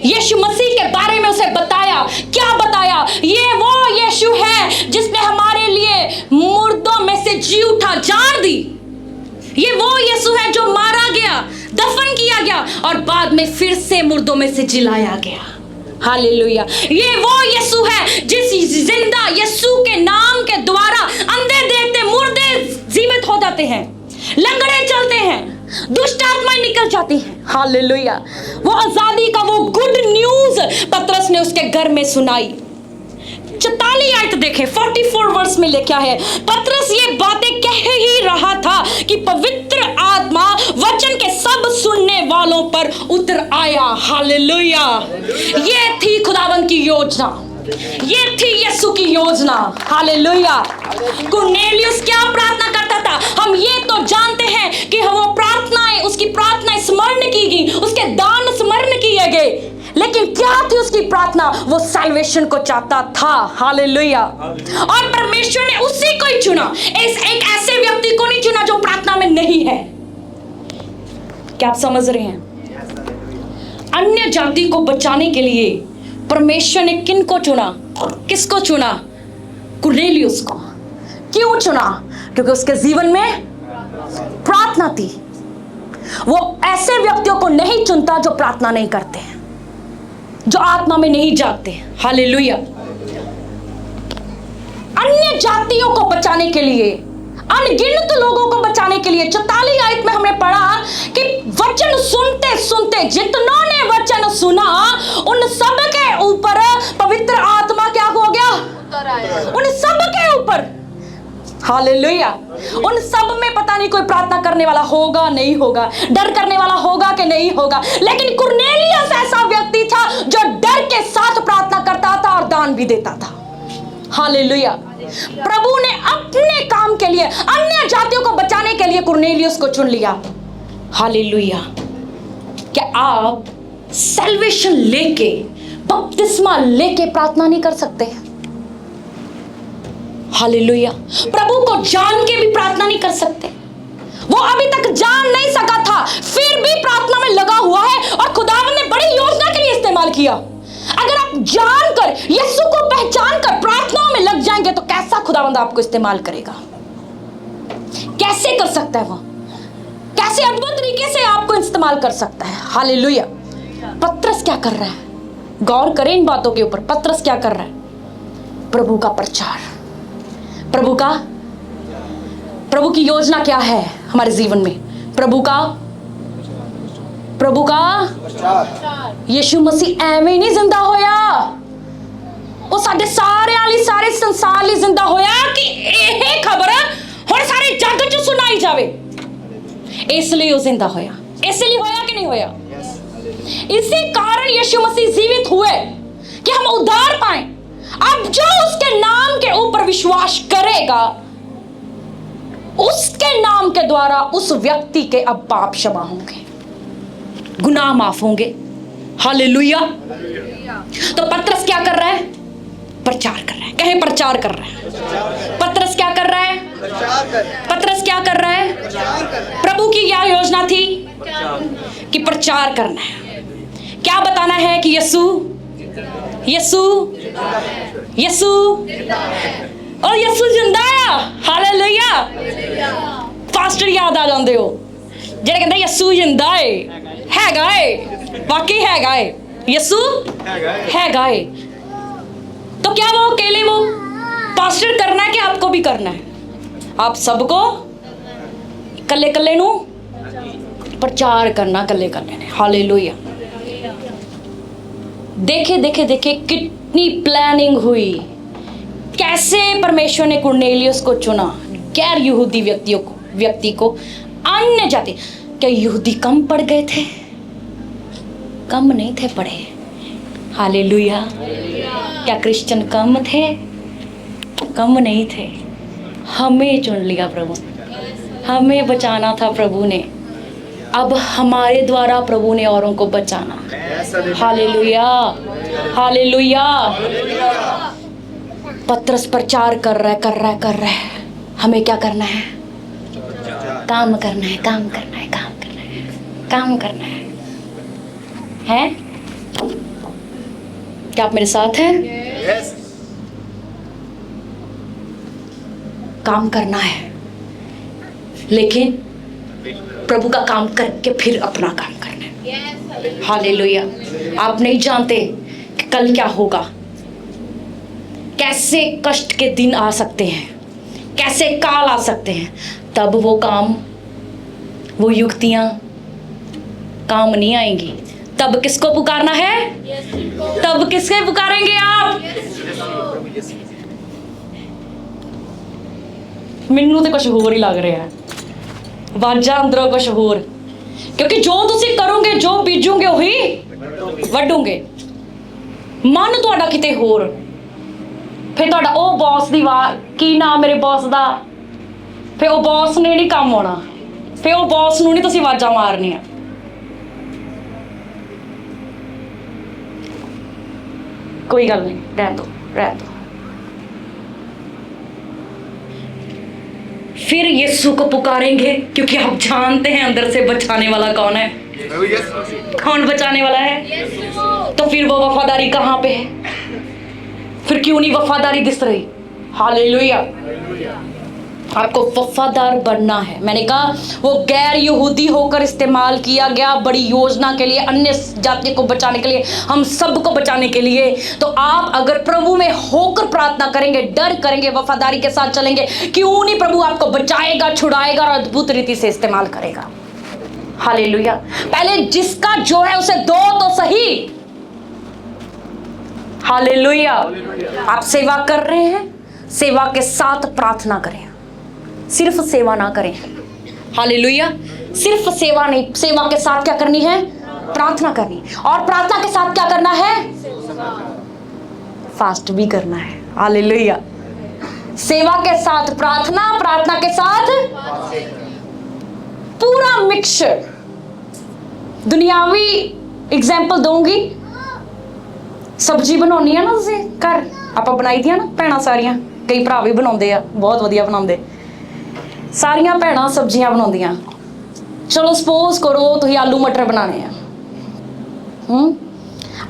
A: यीशु मसीह के बारे में उसे बताया। क्या बताया? ये वो यीशु है जिसने हमारे लिए मुर्दों में से जी उठा, जान दी। ये वो यीशु है जो मारा गया, दफन किया गया और बाद में फिर से मुर्दों में से जिलाया गया। हालेलुया। ये वो यीशु है जिस जिंदा यीशु के नाम के द्वारा अंधे देखते, मुर्दे जीवित हो जाते हैं, लंगड़े चलते हैं, दुष्ट आत्माएं निकल जाती हैं। हालेलुया। वो आजादी का वो गुड न्यूज पतरस ने उसके घर में सुनाई। 44 आयत देखें, 44 वर्स में लिखा है, पतरस ये बातें कह ही रहा था कि पवित्र आत्मा वचन के सब सुनने वालों पर उतर आया। हालेलुया। ये थी खुदावंद की योजना, ये थी यीशु की योजना। हालेलुया। कुरनेलियुस क्या प्रार्थना करता था? हम ये तो जानते हैं कि वो प्रार्थनाएं, उसकी प्रार्थनाएं स्मरण की गई, उसके दान स्मरण किए गए, लेकिन क्या थी उसकी प्रार्थना? वो सैल्वेशन को चाहता था। हालेलुया। और परमेश्वर ने उसी को ही चुना, एक ऐसे व्यक्ति को नहीं चुना जो प्रार्थना में नहीं है। क्या आप समझ रहे हैं? अन्य जाति को बचाने के लिए परमेश्वर ने किन को चुना? किसको चुना? कुरनेलियुस को। क्यों चुना? क्योंकि उसके जीवन में प्रार्थना थी। वो ऐसे व्यक्तियों को नहीं चुनता जो प्रार्थना नहीं करते, जो आत्मा में नहीं जागते। हालेलुया। अन्य जातियों को बचाने के लिए, अनगिनत लोगों को बचाने के लिए 44 आयत में हमने पढ़ा कि वचन सुनते सुनते जितनों ने वचन सुना उन सब के ऊपर पवित्र आत्मा क्या हो गया? उन सब के ऊपर। हालेलुया। उन सब में पता नहीं कोई प्रार्थना करने वाला होगा नहीं होगा, डर करने वाला होगा कि नहीं होगा, लेकिन कुरनेलियुस ऐसा व्यक्ति था जो डर के साथ प्रार्थना करता था और दान भी देता था। हालेलुया। प्रभु ने अपने काम के लिए, अन्य जातियों को बचाने के लिए कुरनेलियुस को चुन लिया। हालेलुया। क्या आप सैल्वेशन लेके, बपतिस्मा लेके प्रार्थना नहीं कर सकते? हालेलुया। प्रभु को जान के भी प्रार्थना नहीं कर सकते? वो अभी तक जान नहीं सका था, फिर भी प्रार्थना में लगा हुआ है और खुदावंद ने बड़ी योजना के लिए इस्तेमाल किया। अगर आप जानकर, यीशु को पहचान कर प्रार्थनाओं में लग जाएंगे तो कैसा खुदावंद आपको इस्तेमाल करेगा? कैसे कर सकता है वो? कैसे अद्भुत तरीके से आपको इस्तेमाल कर सकता है? हालेलुया। पतरस क्या कर रहा है? गौर करें इन बातों के ऊपर। पतरस क्या कर रहा है? प्रभु का प्रचार, प्रभु की योजना क्या है हमारे जीवन में? प्रभु का यीशु मसीह एवं नहीं जिंदा होया, वो साडे सारे संसार लिए जिंदा होया कि यह खबर हुण सारे जग च सुनाई जावे। इसलिए वो जिंदा होया। इसलिए होया कि नहीं होया? इसी कारण यीशु मसीह जीवित हुए कि हम उद्धार पाएं। अब जो उसके नाम के ऊपर विश्वास करेगा, उसके नाम के द्वारा उस व्यक्ति के अब पाप क्षमा होंगे, गुनाह माफ होंगे। हालेलुया। तो पतरस क्या कर रहा है? प्रचार कर रहा है। कहे प्रचार कर रहा है। पतरस क्या कर रहा है? पतरस क्या कर रहा है? प्रभु की क्या योजना थी? कि प्रचार करना है। क्या बताना है? कि यीशु यीशु यीशु और यीशु जिंदा है। हालेलुया। पास्टर याद आ जाते हो ਜਿਹੜੇ ਕਹਿੰਦੇ ਯਿਸੂ ਜਿੰਦਾ ਹੈਗਾ वाकई हैगा है। यीशु हैगा है। तो क्या वो अकेले वो पास्टर करना है कि आपको भी करना है? आप सबको कल्ले कल्ले नू प्रचार करना, कल्ले कल्ले ने। हालेलुया। देखे देखे देखे कितनी प्लानिंग हुई, कैसे परमेश्वर ने कुरनेलियुस को चुना, गैर यहूदी व्यक्ति को अन्य जाति। क्या यहूदी कम पड़ गए थे? कम नहीं थे पढ़े। हालेलुया। क्या क्रिश्चियन कम थे? कम नहीं थे। हमें चुन लिया प्रभु, हमें बचाना था प्रभु ने। अब हमारे द्वारा प्रभु ने औरों को बचाना। Hallelujah hallelujah. पतरस प्रचार कर रहा है। हमें क्या करना है? काम करना है, काम करना है, काम करना है, काम करना है। हैं? क्या आप मेरे साथ हैं? काम करना है, लेकिन प्रभु का काम करके फिर अपना काम करना है। हालेलुया। आप नहीं जानते कि कल क्या होगा, कैसे कष्ट के दिन आ सकते हैं, कैसे काल आ सकते हैं। तब वो काम, वो युक्तियां काम नहीं आएंगी। तब किसको पुकारना है? तब किसके पुकारेंगे आप? मैनू तो कुछ होर ही लग रहा है, आवाज़ां अंदरों कुछ होर। क्योंकि जो तुसी करोगे, जो बीजोगे वही वढोगे। मन तुहाडा किते होर, फिर तुहाडा ओ बॉस दी की नाम मेरे बॉस दा, फिर वो बॉस ने नहीं काम आना, फिर वो बॉस नूं नहीं तुसी आवाज़ां मारनियां। कोई गल नहीं, रह दो। फिर यीशु को पुकारेंगे, क्योंकि आप जानते हैं अंदर से बचाने वाला कौन है। कौन बचाने वाला है? तो फिर वो वफादारी कहाँ पे है? फिर क्यों नहीं वफादारी दिस रही? हालेलुया। आपको वफादार बनना है। मैंने कहा वो गैर यहूदी होकर इस्तेमाल किया गया बड़ी योजना के लिए, अन्य जाति को बचाने के लिए, हम सबको बचाने के लिए। तो आप अगर प्रभु में होकर प्रार्थना करेंगे, डर करेंगे, वफादारी के साथ चलेंगे, क्यों नहीं प्रभु आपको बचाएगा, छुड़ाएगा और अद्भुत रीति से इस्तेमाल करेगा। हालेलुया। पहले जिसका जो है उसे दो तो सही। हालेलुया। आप सेवा कर रहे हैं, सेवा के साथ प्रार्थना करें, सिर्फ सेवा ना करें। हालेलुया। सिर्फ सेवा नहीं, सेवा के साथ क्या करनी है? प्रार्थना करनी। और प्रार्थना के साथ क्या करना है? फास्ट भी करना है। हालेलुया। सेवा के साथ प्रार्थना, प्रार्थना के साथ पूरा मिक्सचर। दुनियावी एग्जाम्पल दूंगी। सब्जी बनानी है ना तुसीं घर, आपां बनाई दियां ना भैणां सारियां, कई भरा भी बनाउंदे आ, बहुत वधिया बनाउंदे। सारियां भैणां सब्जियां बनाउंदियां। चलो सपोज करो तुसीं आलू मटर बनाने हैं।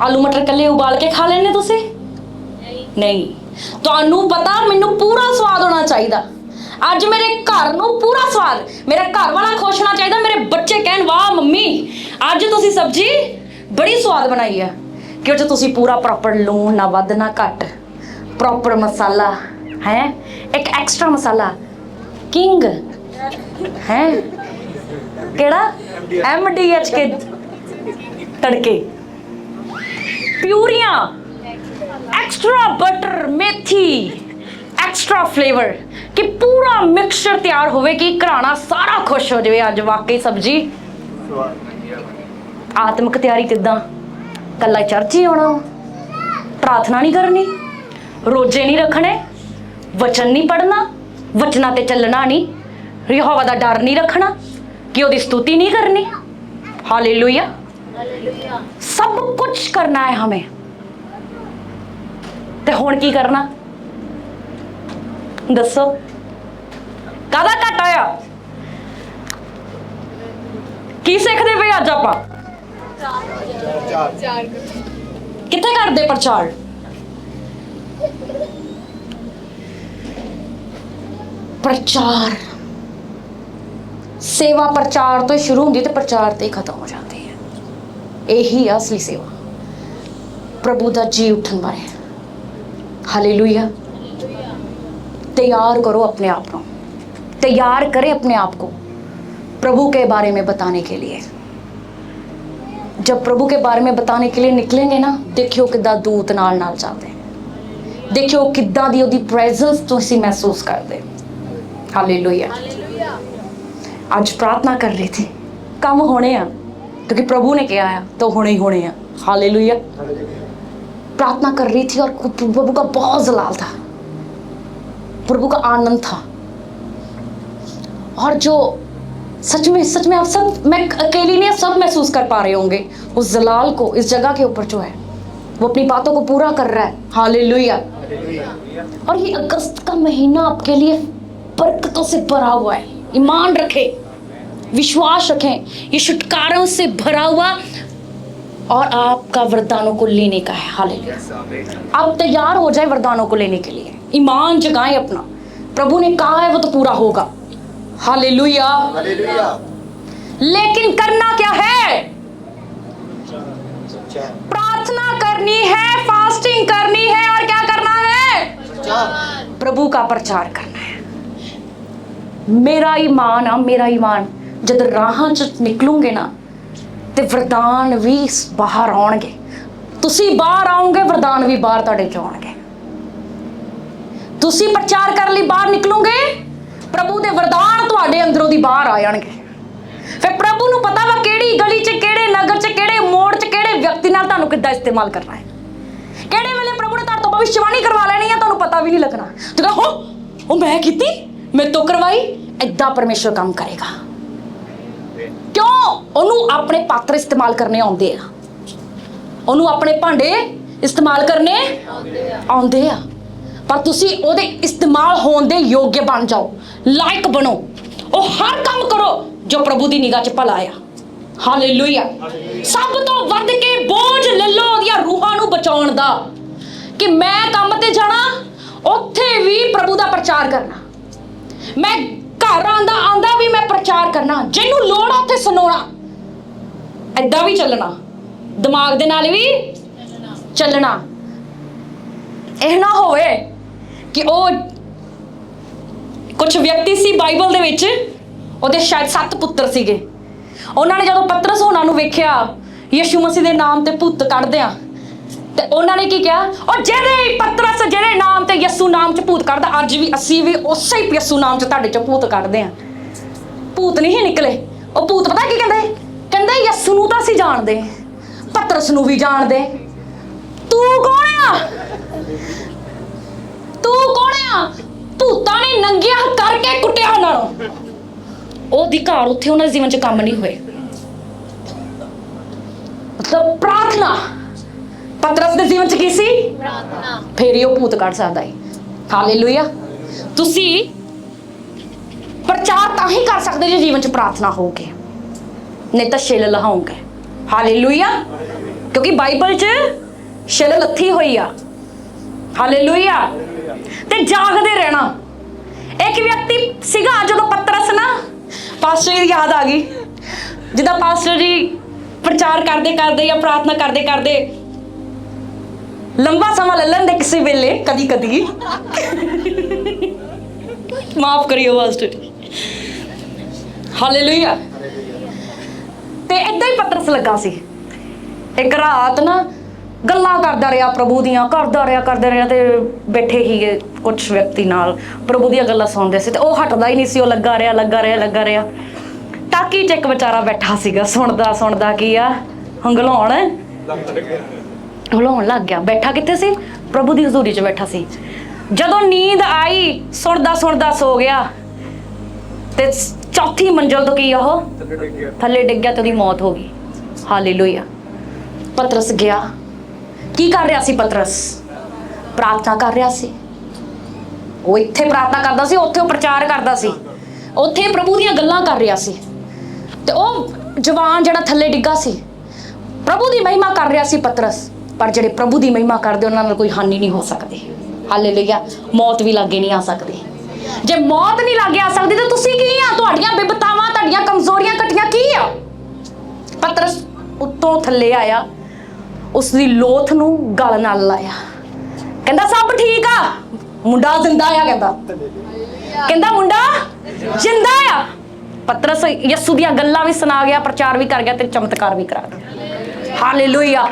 A: आलू मटर कल्ले उबाल के खा लेने तुसीं? नहीं। तुहानूं पता मैनूं पूरा स्वाद होना चाहिए। अज मेरे घर नूं पूरा स्वाद, मेरा घर वाला खुश होना चाहिए, मेरे बच्चे कहन वाह मम्मी अज तुसीं सब्जी बड़ी स्वाद बनाई है। क्योंकि तुसीं पूरा प्रॉपर लूण ना वध ना घट, प्रॉपर मसाला है, एक एक्स्ट्रा मसाला किंग है, केड़ा MDH के तड़के, प्यूरियां, एक्स्ट्रा बटर, मेथी, एक्स्ट्रा फ्लेवर कि पूरा मिक्सचर तैयार होवे कि घराना सारा खुश हो जाए। अज वाकई सब्जी आत्मिक तैयारी किदां? कल्ला चर्च ही आना, प्रार्थना नहीं करनी, रोजे नहीं रखने, वचन नहीं पढ़ना, वचना ते चलना नहीं, यहोवा दा डर नहीं रखना कि ओदी स्तुति नहीं करनी। हालेलुया। सब कुछ करना है हमें। ते हुण की करना दसो, कादा घट होया? की सीखते पे अज आपां कित्थे करदे प्रचार? प्रचार सेवा प्रचार तो शुरू होंदी ते प्रचार ते खत्म हो जाती है। यही है असली सेवा, प्रभु दा जी उठन बारे। हालेलुया। तैयार करो अपने आप को, तैयार करें अपने आप को प्रभु के बारे में बताने के लिए। जब प्रभु के बारे में बताने के लिए निकलेंगे ना, देखियो किद्दां दूत नाल नाल चलदे, देखियो किद्दां दी ओदी प्रेजेंस तुसीं महसूस करदे। हालेलुया। आज प्रार्थना कर रही थी, कम होने हैं क्योंकि प्रभु ने किया है तो होने ही होने हैं। हालेलुया। प्रार्थना कर रही थी और प्रभु का बहुत जलाल था, प्रभु का आनंद था। और जो सच में आप सब, मैं अकेली नहीं, सब महसूस कर पा रहे होंगे उस जलाल को इस जगह के ऊपर जो है वो अपनी बातों को पूरा कर रहा है। हालेलुया। और ये अगस्त का महीना आपके लिए बरकतों से भरा हुआ है। ईमान रखें, विश्वास रखें, ये छुटकारों से भरा हुआ और आपका वरदानों को लेने का है। हालेलुया। आप तैयार हो जाए वरदानों को लेने के लिए, ईमान जगाएं अपना। प्रभु ने कहा है वो तो पूरा होगा। हालेलुया। लेकिन करना क्या है? प्रार्थना करनी है, फास्टिंग करनी है और क्या करना है? प्रभु का प्रचार करना है। मेरा ईमान जब राहां च निकलूंगे ना ते वरदान भी बाहर आउणगे। तुसी बाहर आओगे, वरदान भी बाहर तुहाडे च आउणगे। तुसी प्रचार कर लई बाहर निकलोगे, प्रभु दे वरदान तुहाडे अंदरों दी बाहर आ जाणगे। फिर प्रभु नूं पता वा किहड़ी गली च, किहड़े नगर च, किहड़े मोड़ च, किहड़े व्यक्ति नाल तुहानूं किद्दां इस्तेमाल करना है। किहड़े वेले प्रभु ने तुहाडे तों भविष्यवाणी करवा लेनी है, तुहानूं पता भी नहीं लगना। तू कहो ओ मैं कीती, मैं तो करवाई। इदां परमेश्वर काम करेगा। क्यों? ਉਹਨੂੰ ਆਪਣੇ ਪਾਤਰ इस्तेमाल करने आउंदे आ, ਉਹਨੂੰ ਆਪਣੇ ਭਾਂਡੇ इस्तेमाल करने आउंदे आ। पर तुसी ਉਹਦੇ इस्तेमाल होण ਦੇ योग्य बन जाओ, लायक बनो, ਉਹ हर काम करो जो प्रभु ਦੀ निगाह 'ਚ ਭਲਾ ਆ। हालेलुया। सब तो ਵੱਧ के बोझ ले लो ਉਹਦੀਆਂ रूहां ਨੂੰ बचाउण ਦਾ, कि मैं काम ते जाना, ਉੱਥੇ भी प्रभु ਦਾ प्रचार करना। मैं घर आंदा भी मैं प्रचार करना, जिन्हों लोड़ आ उत्थे सुनाना। इदां भी चलना, दिमाग दे नाल भी चलना। यह ना होवे कि ओ कुछ व्यक्ति सी बाइबल दे विच, ओहदे शायद 7 पुत्र सीगे। उन्होंने जदों पतरस होना नूं वेखिया यीशु मसीह दे नाम ते भूत कढदियां, ते उन्होंने की कहा, और जेदे पतरस जेदे नाम ते यस्सू नाम च भूत कढदा, अज भी असी भी उस ही यस्सू नाम च तुहाडे च भूत कढदे आ। भूत नहीं निकले। ਉਹ ਭੂਤ पता की कहते यस्सू नूं तां असीं जाणदे, पतरस नूं भी जाणदे। तू कौन आ? तू कौन आ? भूतां ने नंगिया करके कुੱਟਿਆ ਉਹਨਾਂ ਨੂੰ। ਉਹ ਅਧਿਕਾਰ ਉੱਥੇ ਉਹਨਾਂ ਦੇ ਜੀਵਨ 'ਚ ਕੰਮ नहीं ਹੋਏ। मतलब प्रार्थना पतरस ਦੇ ਜੀਵਨ 'ਚ ਕੀ ਸੀ? प्रार्थना। फिर ही ਉਹ ਭੂਤ ਕੱਢ ਸਕਦਾ ਹੈ। हालेलुया। ਤੁਸੀਂ प्रचार तां ही कर सकते जो जीवन च प्रार्थना होगी, नहीं तो छिल लहाओगे। हालेलुया। क्योंकि बाइबल च छिल लथी हुई आ। हालेलुया। ते जागते रहना। एक व्यक्ति सीगा जो पतरस ना, पास्टर जी याद आ गई, जिदा पास्टर जी प्रचार करते करते या प्रार्थना करते करते लंबा समा ले लेंदे किसी वेले, कदी कदी माफ करियो पास्टर। हालेलुया। ते इदां ही पतरस लगा सी। एक रात ना गल्लां करदा रहा प्रभु दियां, करदा रहा ते बैठे ही कुछ व्यक्ति नाल प्रभु दियां गल्लां सुणदे सी, ते ओह हटदा ही नहीं सी। ओह लगा रहा टाकी च एक बेचारा बैठा सीगा, सुणदा की आ हंगलाउण लग गया। बैठा कित्थे सी? प्रभु दी हजूरी च बैठा सी। जदों नींद आई, सुणदा सो गया, ते चौथी मंजिल तो की थले डिग गया, तो मौत हो गई। ਹਾਲੇਲੂਇਆ। ਪਤਰਸ ਗਿਆ, ਕੀ ਕਰ ਰਿਹਾ ਸੀ ਪਤਰਸ? ਪ੍ਰਾਰਥਨਾ ਕਰ ਰਿਹਾ ਸੀ। ਉਹ ਇੱਥੇ ਪ੍ਰਾਰਥਨਾ ਕਰਦਾ ਸੀ, ਉੱਥੇ ਉਹ ਪ੍ਰਚਾਰ ਕਰਦਾ ਸੀ, ਉੱਥੇ ਪ੍ਰਭੂ ਦੀਆਂ ਗੱਲਾਂ ਕਰ ਰਿਹਾ ਸੀ। ਤੇ ਉਹ ਜਵਾਨ ਜਿਹੜਾ ਥੱਲੇ ਡਿੱਗਾ ਸੀ, ਪ੍ਰਭੂ ਦੀ ਮਹਿਮਾ ਕਰ ਰਿਹਾ ਸੀ ਪਤਰਸ। ਪਰ ਜਿਹੜੇ ਪ੍ਰਭੂ ਦੀ ਮਹਿਮਾ ਕਰਦੇ ਉਹਨਾਂ ਨਾਲ ਕੋਈ ਹਾਨੀ ਨਹੀਂ ਹੋ ਸਕਦੀ। ਹਾਲੇਲੂਇਆ। ਮੌਤ ਵੀ ਲਾਗੇ ਨਹੀਂ ਆ ਸਕਦੀ। ਜੇ ਮੌਤ ਨਹੀਂ ਲਾਗੇ ਆ ਸਕਦੀ ਤਾਂ ਤੁਸੀਂ ਕੀ ਆ? ਤੁਹਾਡੀਆਂ ਬਿਪਤਾਵਾਂ, ਤੁਹਾਡੀਆਂ ਕਮਜ਼ੋਰੀਆਂ, ਘਟੀਆਂ ਕੀ ਆ? ਪਤਰਸ ਉੱਤੋਂ ਥੱਲੇ ਆਇਆ, ਉਸ ਦੀ ਲੋਥ ਨੂੰ ਗਲ ਨਾਲ ਲਾਇਆ, ਕਹਿੰਦਾ ਸਭ ਠੀਕ ਆ, ਮੁੰਡਾ ਜ਼ਿੰਦਾ ਆ। ਕਹਿੰਦਾ ਮੁੰਡਾ ਜ਼ਿੰਦਾ ਆ। ਪਤਰਸ ਯਿਸੂ ਦੀਆਂ ਗੱਲਾਂ ਵੀ ਸੁਣਾ ਗਿਆ, ਪ੍ਰਚਾਰ ਵੀ ਕਰ ਗਿਆ ਤੇ ਚਮਤਕਾਰ ਵੀ ਕਰਾ ਗਿਆ। Hallelujah,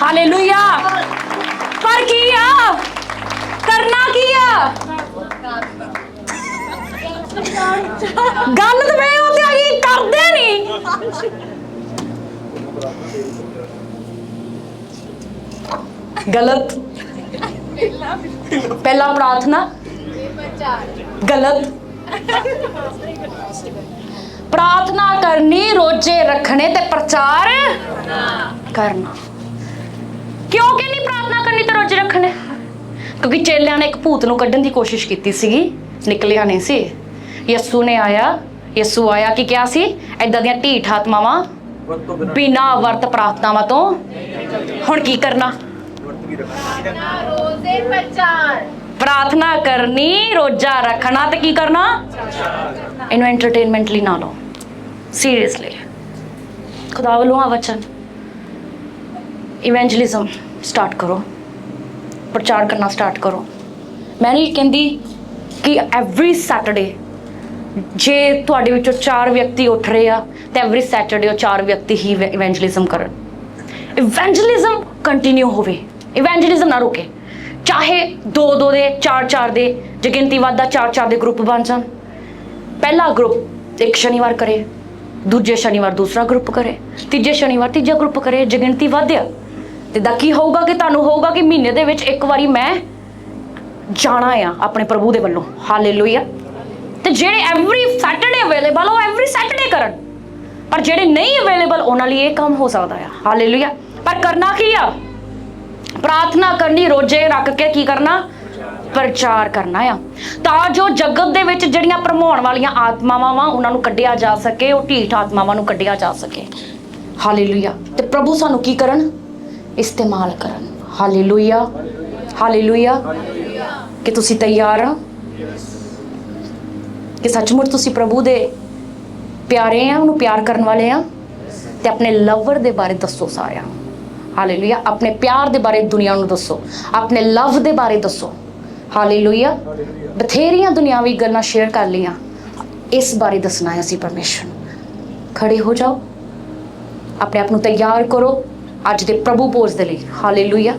A: hallelujah. ਪਰ ਕੀ ਆ ਕਰਨਾ? ਕੀ ਆ ਗੱਲ? ਤਾਂ ਮੈਂ ਉੱਥੇ ਆ ਗਈ, ਕਰਦੇ ਨਹੀਂ। गलत। पहला प्रार्थना गलत। प्रार्थना करनी, रोजे रखने ते प्रचार करना। क्यों कि नहीं प्रार्थना करनी ते रोजे रखने? क्योंकि चेलियां ने एक भूत नूं कड्ढण दी कोशिश कीती सीगी, निकलिया नहीं सी। यस्सू ने आया, यस्सू आया कि क्या सी? इदां दियां ढीठ आत्मावां बिना वर्त प्रार्थनावां तो हुण की करना? प्रार्थना करनी, रोजा रखना ते की करना? इन्हू एंटरटेनमेंटली ना लो, सीरियसली। खुदा वालों आ वचन, इवेंजलिज्म स्टार्ट करो, प्रचार करना स्टार्ट करो। मैं नहीं कहती कि एवरी सैटरडे जे तुहाडे विचों 4 व्यक्ति उठ रहे आ ते एवरी सैटरडे 4 व्यक्ति ही इवेंजलिज्म करन। इवेंजलिज्म कंटिन्यू होवे, इवेंजलिज्म ना रुके। चाहे 2-2 दे 4-4 दे, जे गिनती वादा 4-4 दे ग्रुप बन जान। पहला ग्रुप एक शनिवार करे, दूजे शनिवार दूसरा ग्रुप करे, तीजे शनिवार तीजा ग्रुप करे। जे गिनती वाद्या ते दा की होगा कि तुहानू होगा कि महीने दे विच एक बारी मैं जाना आ अपने प्रभु दे वल्लों। हालेलुया। ते जेड़े एवरी सैटरडे अवेलेबल हो एवरी सैटरडे करन, पर जेड़े नहीं अवेलेबल उन्हां लई ये काम हो सकदा है। हालेलुया। पर करना की आ? प्रार्थना करनी, रोजे रख के की करना? प्रचार करना आ, तां जो जगत दे विच जड़ियां भरमाउण वालियां आत्मावां वा उन्हां नूं कढिया जा सके, वो ढीठ आत्मावां नूं कढिया जा सके। हालेलुया। ते प्रभु सानू की करन? इस्तेमाल करन। Hallelujah, hallelujah. कि तुसी तैयार हो कि सचमुच तुसी प्रभु दे प्यारे हैं, उन्होंने प्यार करने वाले हैं? ते अपने लवर दे बारे दसो सारिਆਂ ਨੂੰ। हालेलुया। अपने प्यार दे बारे दुनिया ਨੂੰ दसो, अपने लव दे बारे दसो। हालेलुया। बथेरियां दुनियावी गल्लां शेयर कर लियां, इस बारे दसना है असीं परमेश्वर। खड़े हो जाओ, अपने आप ਨੂੰ तैयार करो अज दे प्रभु भोज दे लई। हालेलुया।